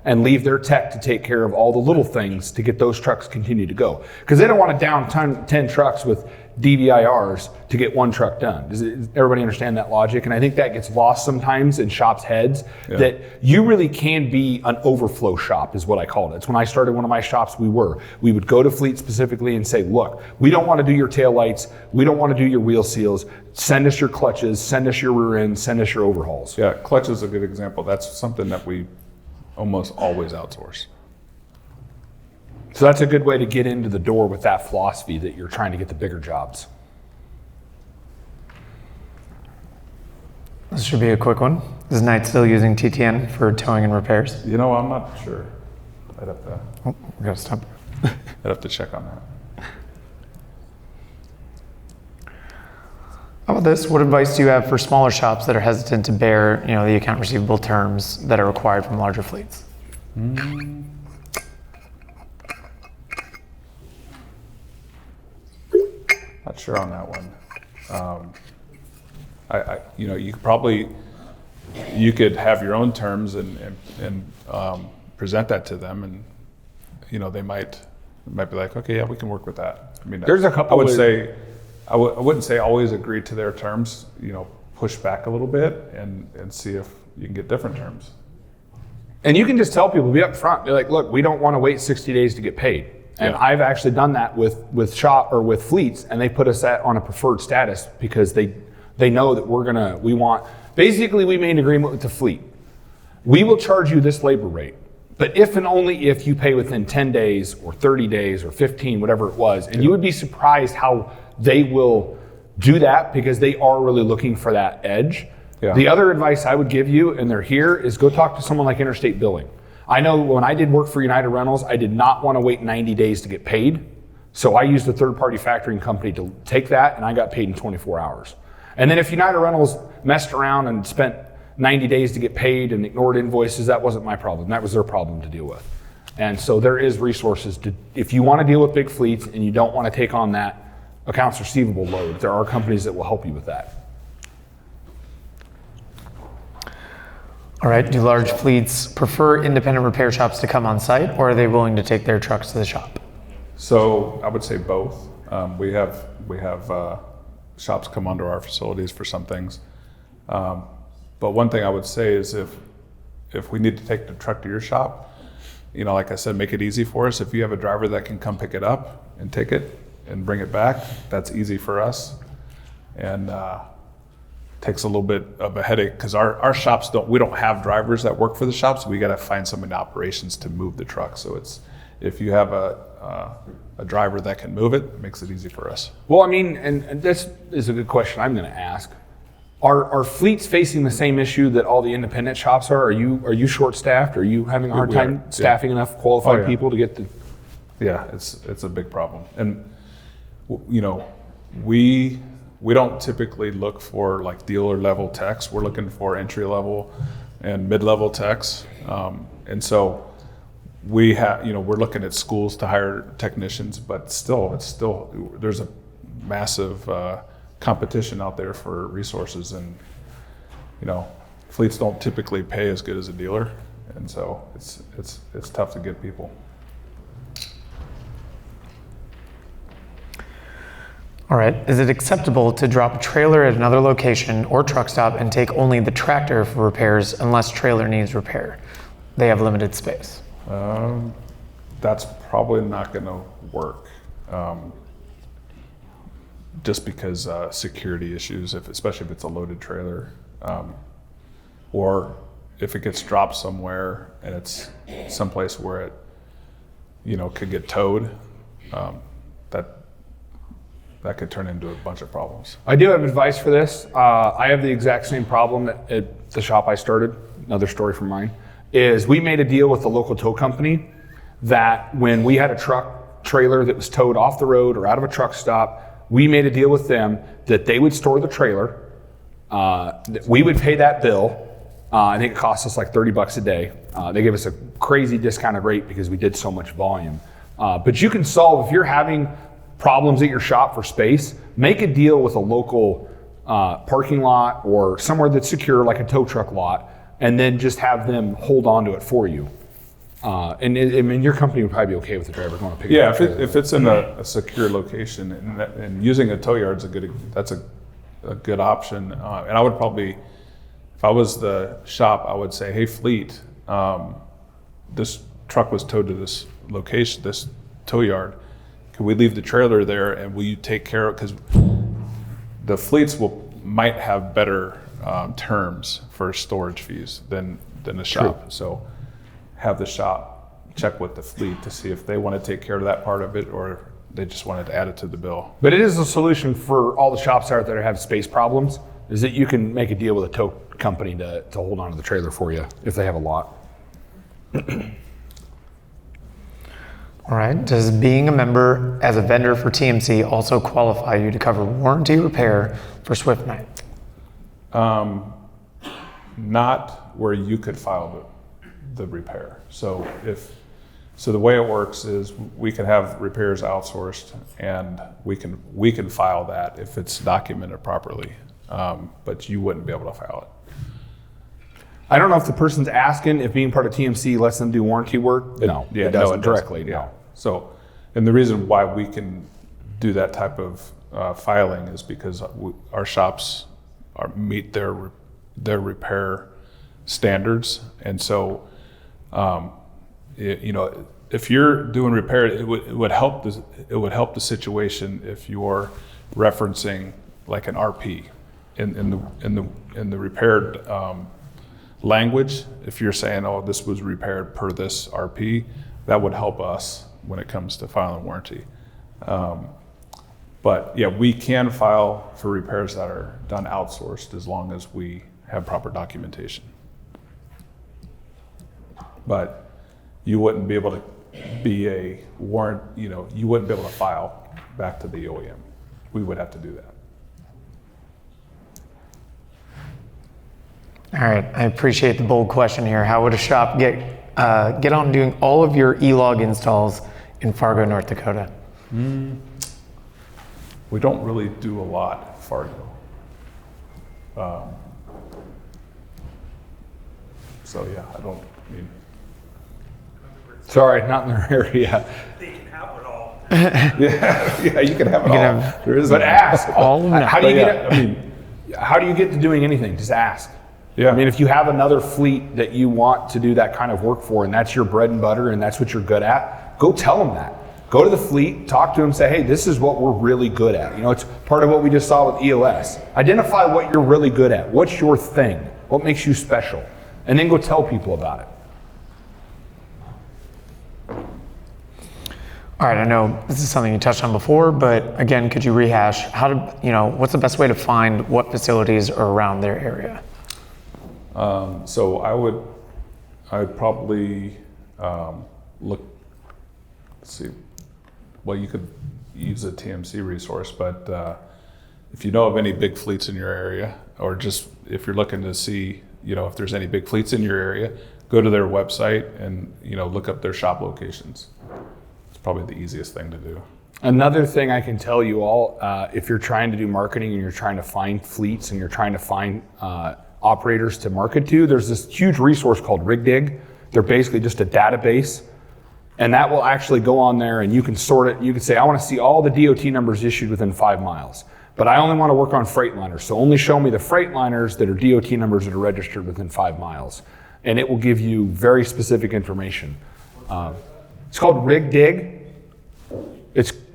and leave their tech to take care of all the little things to get those trucks continue to go. Because they don't want to down 10 trucks with DVIRs to get one truck done. Does everybody understand that logic? And I think that gets lost sometimes in shops' heads, that you really can be an overflow shop is what I called it. It's when I started one of my shops, we would go to fleet specifically and say, look, we don't want to do your tail lights. We don't want to do your wheel seals. Send us your clutches, send us your rear end, send us your overhauls. Yeah, clutch is a good example. That's something that we almost always outsource. So that's a good way to get into the door with that philosophy that you're trying to get the bigger jobs. This should be a quick one. Is Knight still using TTN for towing and repairs? I'm not sure. I'd have to. Oh, we gotta stop. I'd have to check on that. How about this? What advice do you have for smaller shops that are hesitant to bear, the account receivable terms that are required from larger fleets? Not sure on that one. You could have your own terms and present that to them, and they might be like, okay, yeah, we can work with that. I mean, there's a couple. I wouldn't say always agree to their terms. Push back a little bit and see if you can get different terms. And you can just tell people, be up front, be like, look, we don't want to wait 60 days to get paid. And I've actually done that with shop or with fleets, and they put us on a preferred status because they know that we made an agreement with the fleet. We will charge you this labor rate, but if and only if you pay within 10 days or 30 days or 15, whatever it was. And you would be surprised how they will do that because they are really looking for that edge. Yeah. The other advice I would give you, and they're here, is go talk to someone like Interstate Billing. I know when I did work for United Rentals, I did not want to wait 90 days to get paid. So I used a third-party factoring company to take that, and I got paid in 24 hours. And then if United Rentals messed around and spent 90 days to get paid and ignored invoices, that wasn't my problem. That was their problem to deal with. And so there is resources if you want to deal with big fleets and you don't want to take on that accounts receivable load, there are companies that will help you with that. All right, do large fleets prefer independent repair shops to come on site, or are they willing to take their trucks to the shop? So I would say both. We have shops come onto our facilities for some things. But one thing I would say is if we need to take the truck to your shop, like I said, make it easy for us. If you have a driver that can come pick it up and take it, and bring it back. That's easy for us, and takes a little bit of a headache because our shops we don't have drivers that work for the shops. We got to find someone in operations to move the truck. So it's, if you have a driver that can move it, it makes it easy for us. Well, I mean, and this is a good question I'm going to ask. Are fleets facing the same issue that all the independent shops are? Are you short-staffed? Are you having a hard time staffing enough qualified people to get the? Yeah, it's a big problem, and you know, we don't typically look for like dealer level techs. We're looking for entry level and mid-level techs, and so we have, you know, we're looking at schools to hire technicians, but it's still there's a massive competition out there for resources, and you know, fleets don't typically pay as good as a dealer, and so it's tough to get people. All right, is it acceptable to drop a trailer at another location or truck stop and take only the tractor for repairs unless trailer needs repair? They have limited space. That's probably not going to work, just because security issues, especially if it's a loaded trailer, or if it gets dropped somewhere and it's someplace where it, you know, could get towed. That could turn into a bunch of problems. I do have advice for this. I have the exact same problem at the shop I started. Another story from mine is we made a deal with the local tow company that when we had a truck trailer that was towed off the road or out of a truck stop, we made a deal with them that they would store the trailer. We would pay that bill. I think it cost us like $30 a day. They gave us a crazy discounted rate because we did so much volume. But you can solve, if you're having problems at your shop for space, make a deal with a local parking lot or somewhere that's secure, like a tow truck lot, and then just have them hold on to it for you. I mean, your company would probably be okay with the driver going to pick it up. Yeah, if it's in a secure location, and using a tow yard's that's a good option. And I would probably, if I was the shop, I would say, hey, fleet, this truck was towed to this location, this tow yard. Can we leave the trailer there, and will you take care of, because the fleets might have better terms for storage fees than a shop. True. So have the shop check with the fleet to see if they want to take care of that part of it, or they just wanted to add it to the bill. But it is a solution for all the shops out there that have space problems, is that you can make a deal with a tow company to hold on to the trailer for you if they have a lot. All right, does being a member as a vendor for TMC also qualify you to cover warranty repair for Swift Night? Not where you could file the repair. So the way it works is we can have repairs outsourced, and we can file that if it's documented properly, but you wouldn't be able to file it. I don't know if the person's asking if being part of TMC lets them do warranty work. No, Yeah, it doesn't it directly. Yeah. No. So, and the reason why we can do that type of filing is because our shops meet their repair standards, and so you know, if you're doing repair, it would help the situation if you're referencing like an RP in the repaired language. If you're saying, oh, this was repaired per this RP, that would help us when it comes to filing warranty. But yeah, we can file for repairs that are done outsourced as long as we have proper documentation. But you wouldn't be able to be a warrant, you know, you wouldn't be able to file back to the OEM. We would have to do that. All right, I appreciate the bold question here. How would a shop get on doing all of your e-log installs in Fargo, North Dakota? We don't really do a lot at Fargo. So yeah, I mean. Sorry, not in their area. They can have it all. Yeah, you can have it all. There is But ask. All of them. How do you Yeah, get? How do you get to doing anything? Just ask. Yeah. I mean, if you have another fleet that you want to do that kind of work for, and that's your bread and butter, and that's what you're good at, go tell them that. Go to the fleet, talk to them, say, hey, this is what we're really good at. You know, it's part of what we just saw with EOS. Identify what you're really good at. What's your thing? What makes you special? And then go tell people about it. All right, I know this is something you touched on before, but again, could you rehash what's the best way to find what facilities are around their area? So I would probably look, let's see, well, you could use a TMC resource, but if you know of any big fleets in your area, or just if you're looking to see, if there's any big fleets in your area, go to their website and, look up their shop locations. It's probably the easiest thing to do. Another thing I can tell you all, if you're trying to do marketing and you're trying to find fleets and you're trying to find operators to market to, there's this huge resource called RigDig. They're basically just a database, and that will actually go on there and you can sort it. You can say, I want to see all the DOT numbers issued within 5 miles, but I only want to work on Freightliners. So only show me the Freightliners that are DOT numbers that are registered within 5 miles. And it will give you very specific information. It's called RigDig.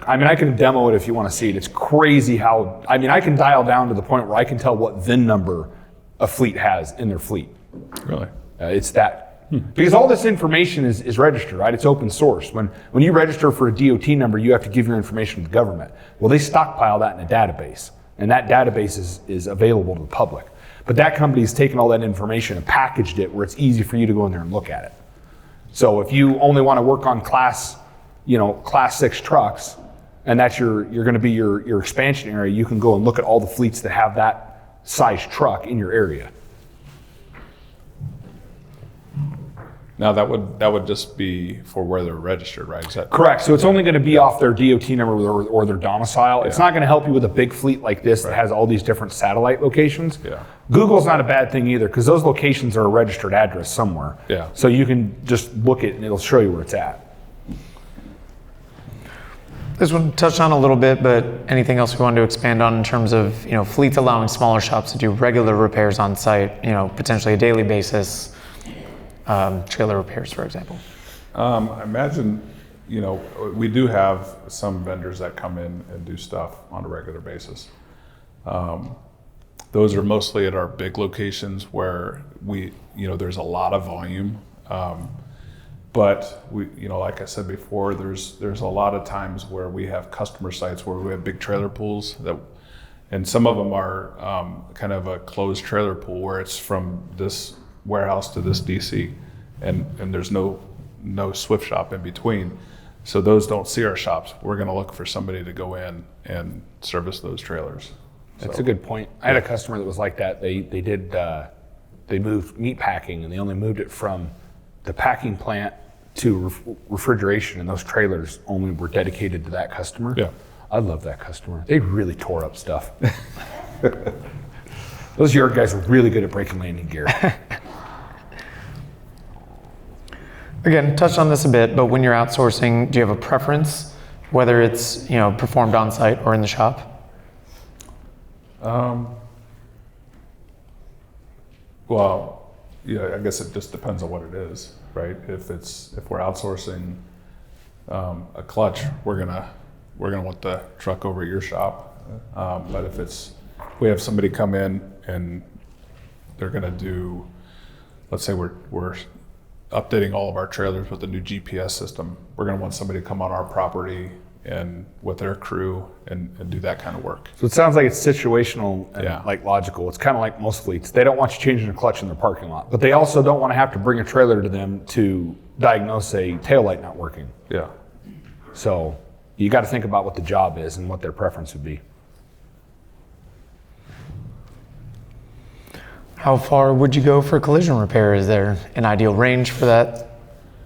I can demo it if you want to see it. It's crazy how, I can dial down to the point where I can tell what VIN number a fleet has in their fleet. Really? It's that. Because all this information is registered, right? It's open source. When you register for a DOT number, you have to give your information to the government. Well, they stockpile that in a database, and that database is available to the public. But that company's taken all that information and packaged it where it's easy for you to go in there and look at it. So if you only want to work on class 6 trucks, and that's you're going to be your expansion area, you can go and look at all the fleets that have that size truck in your area. Now that would just be for where they're registered, right? Is that correct? So it's only going to be off their DOT number or their domicile. It's not going to help you with a big fleet like this that has all these different satellite locations. Yeah. Google's not a bad thing either, because those locations are a registered address somewhere. Yeah. So you can just look it and it'll show you where it's at. This one touched on a little bit, but anything else we wanted to expand on in terms of fleets allowing smaller shops to do regular repairs on site, potentially a daily basis, trailer repairs, for example? I imagine, we do have some vendors that come in and do stuff on a regular basis. Those are mostly at our big locations where there's a lot of volume. But we, like I said before, there's a lot of times where we have customer sites where we have big trailer pools and some of them are kind of a closed trailer pool where it's from this warehouse to this DC, and there's no Swift shop in between. So those don't see our shops. We're going to look for somebody to go in and service those trailers. That's a good point. I had a customer that was like that. They moved meat packing, and they only moved it from the packing plant to refrigeration, and those trailers only were dedicated to that customer. Yeah. I love that customer. They really tore up stuff. Those yard guys were really good at breaking landing gear. Again, touched on this a bit, but when you're outsourcing, do you have a preference, whether it's performed on site or in the shop? Well, yeah, I guess it just depends on what it is, right? If we're outsourcing a clutch, we're gonna want the truck over at your shop. But if we have somebody come in and they're gonna do, let's say we're updating all of our trailers with a new GPS system, we're gonna want somebody to come on our property and with their crew and do that kind of work. So it sounds like it's situational and like logical. It's kind of like most fleets. They don't want you changing a clutch in their parking lot, but they also don't want to have to bring a trailer to them to diagnose a taillight not working. Yeah. So you got to think about what the job is and what their preference would be. How far would you go for collision repair? Is there an ideal range for that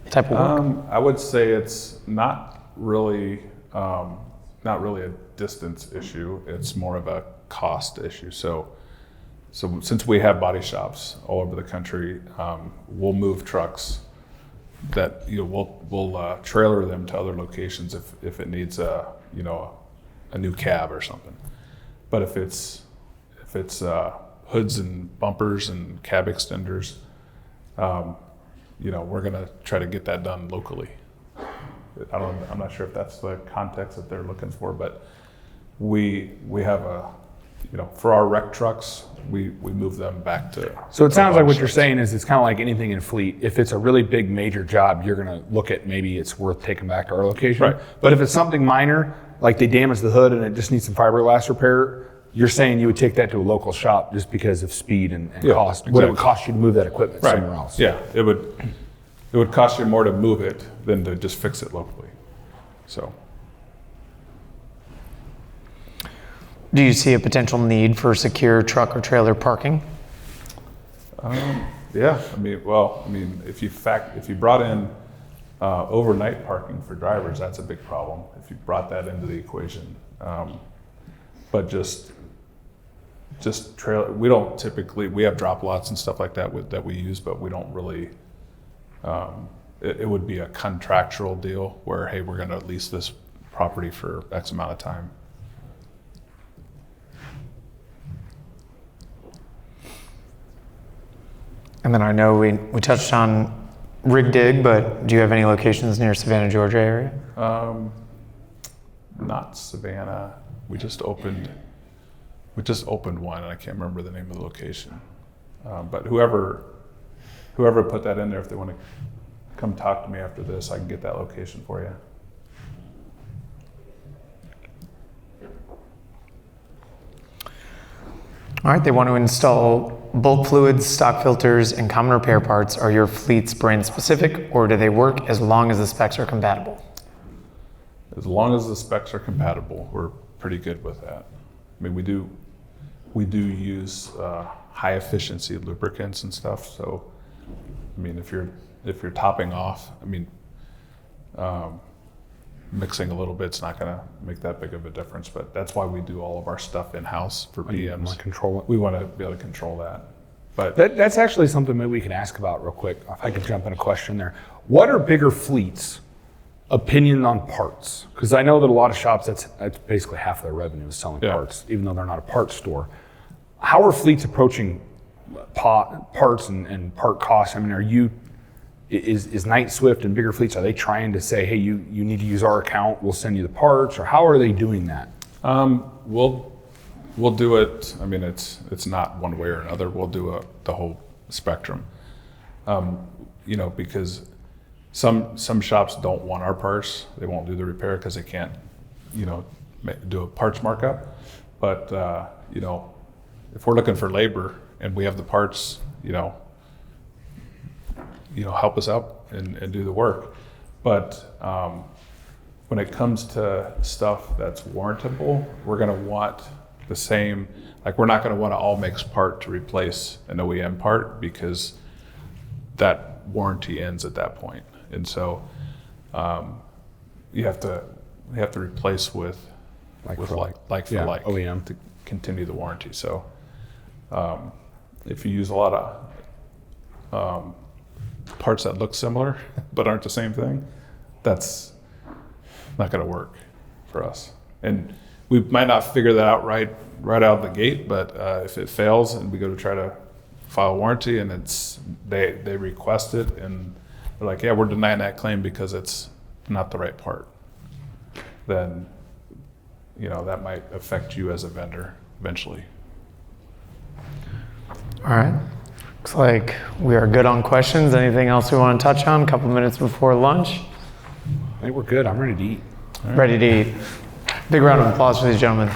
type of work? I would say it's not really a distance issue. It's more of a cost issue. So since we have body shops all over the country, we'll move trucks that we'll trailer them to other locations if it needs a new cab or something. But if it's hoods and bumpers and cab extenders, we're gonna try to get that done locally. I'm not sure if that's the context that they're looking for, but we have for our rec trucks, we move them back to. So it sounds like what our you're sheds. saying is it's kind of like anything in fleet. If it's a really big major job, you're going to look at maybe it's worth taking back to our location. Right. But if it's something minor, like they damaged the hood and it just needs some fiberglass repair, you're saying you would take that to a local shop just because of speed and Yeah, cost. What it exactly. would cost you to move that equipment somewhere else. Yeah, it would cost you more to move it than to just fix it locally. So. Do you see a potential need for secure truck or trailer parking? Yeah, if you brought in overnight parking for drivers, that's a big problem. If you brought that into the equation, but just trailer, we have drop lots and stuff like that that we use, but we don't really. It would be a contractual deal where, hey, we're going to lease this property for X amount of time. And then I know we touched on rig dig, but do you have any locations near Savannah, Georgia area? Not Savannah. We just opened one, and I can't remember the name of the location. But whoever put that in there, if they want to come talk to me after this, I can get that location for you. All right, they want to install bulk fluids, stock filters, and common repair parts. Are your fleets brand specific, or do they work as long as the specs are compatible? As long as the specs are compatible, we're pretty good with that. I mean, we do use high efficiency lubricants and stuff. So, I mean, if you're topping off, mixing a little bit's not going to make that big of a difference. But that's why we do all of our stuff in house for You PMs. want to control it. We want to be able to control that. But That's actually something maybe we can ask about real quick. If I could jump in a question there. What are bigger fleets' opinion on parts? Because I know that a lot of shops, that's basically half of their revenue is selling parts, even though they're not a parts store. How are fleets approaching parts and part costs? I mean, is Knight Swift and bigger fleets, are they trying to say, hey, you need to use our account, we'll send you the parts, or how are they doing that? we'll do it. I mean, it's not one way or another. We'll do the whole spectrum. Because some shops don't want our parts. They won't do the repair because they can't, do a parts markup. But if we're looking for labor and we have the parts, help us out and do the work. But when it comes to stuff that's warrantable, we're going to want the same. Like, we're not going to want to all mix part to replace an OEM part because that warranty ends at that point. And so you have to replace with Like for like. OEM to continue the warranty. So if you use a lot of parts that look similar but aren't the same thing, that's not going to work for us. And we might not figure that out right out of the gate, but if it fails and we go to try to file warranty and they request it and they're like, yeah, we're denying that claim because it's not the right part, then that might affect you as a vendor eventually. All right. Looks like we are good on questions. Anything else we want to touch on? A couple minutes before lunch. I think we're good. I'm ready to eat. Ready to eat. Big round of applause for these gentlemen.